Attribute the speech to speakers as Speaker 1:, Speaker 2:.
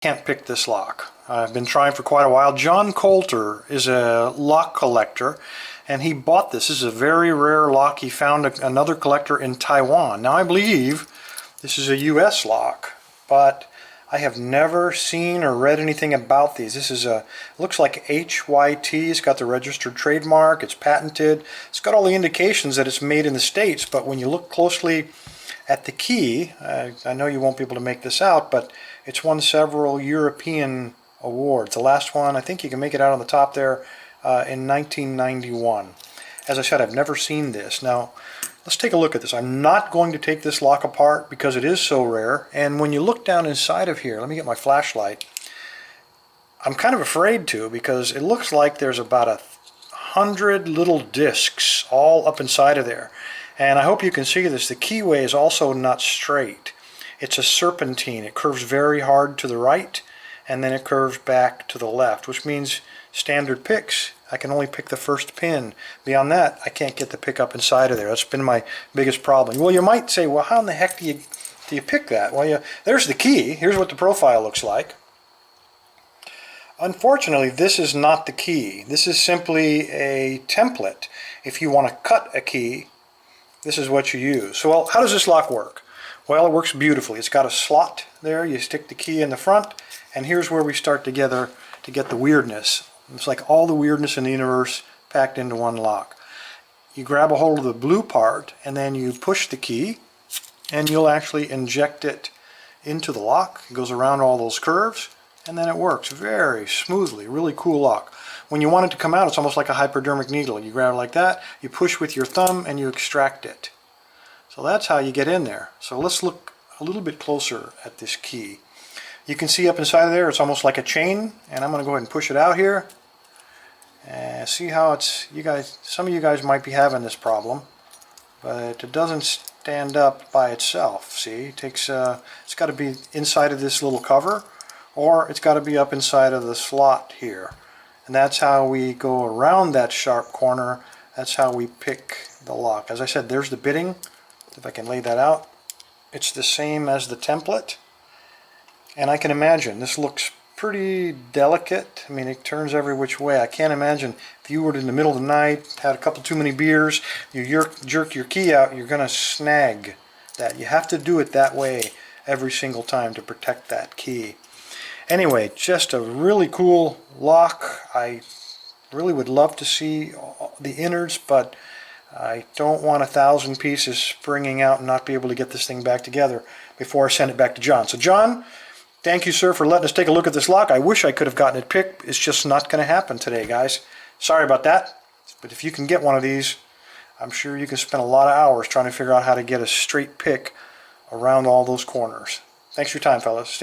Speaker 1: Can't pick this lock. I've been trying for quite a while. John Coulter is a lock collector, and he bought this. This is a very rare lock. He found another collector in Taiwan. Now I believe this is a US lock, but I have never seen or read anything about these. This is a, looks like HYT. It's got the registered trademark. It's patented. It's got all the indications that it's made in the States, but when you look closely at the key, I know you won't be able to make this out, but it's won several European awards. The last one, I think you can make it out on the top there, in 1991. As I said, I've never seen this. Now, let's take a look at this. I'm not going to take this lock apart because it is so rare, and when you look down inside of here, let me get my flashlight. I'm kind of afraid to, because it looks like there's about 100 little discs all up inside of there. And I hope you can see this. The keyway is also not straight. It's a serpentine. It curves very hard to the right, and then it curves back to the left, which means standard picks, I can only pick the first pin. Beyond that, I can't get the pick up inside of there. That's been my biggest problem. Well, you might say, well, how in the heck do you pick that? Well, there's the key. Here's what the profile looks like. Unfortunately, this is not the key. This is simply a template. If you want to cut a key, this is what you use. So, well, how does this lock work? Well, it works beautifully. It's got a slot there. You stick the key in the front, and here's where we start together to get the weirdness. It's like all the weirdness in the universe packed into one lock. You grab a hold of the blue part, and then you push the key, and you'll actually inject it into the lock. It goes around all those curves, and then it works very smoothly. Really cool lock. When you want it to come out, it's almost like a hypodermic needle. You grab it like that, you push with your thumb, and you extract it. So that's how you get in there. So let's look a little bit closer at this key. You can see up inside of there, it's almost like a chain, and I'm going to go ahead and push it out here. And see how it's, some of you guys might be having this problem, but it doesn't stand up by itself. See, it takes, it's got to be inside of this little cover, or it's got to be up inside of the slot here. And that's how we go around that sharp corner. That's how we pick the lock. As I said, there's the bitting. If I can lay that out, it's the same as the template. And I can imagine this looks pretty delicate. I mean, it turns every which way. I can't imagine if you were in the middle of the night, had a couple too many beers, you jerk your key out, you're going to snag that. You have to do it that way every single time to protect that key. Anyway, just a really cool lock. I really would love to see the innards, but I don't want 1,000 pieces springing out and not be able to get this thing back together before I send it back to John. So John, thank you, sir, for letting us take a look at this lock. I wish I could have gotten it picked. It's just not going to happen today, guys. Sorry about that. But if you can get one of these, I'm sure you can spend a lot of hours trying to figure out how to get a straight pick around all those corners. Thanks for your time, fellas.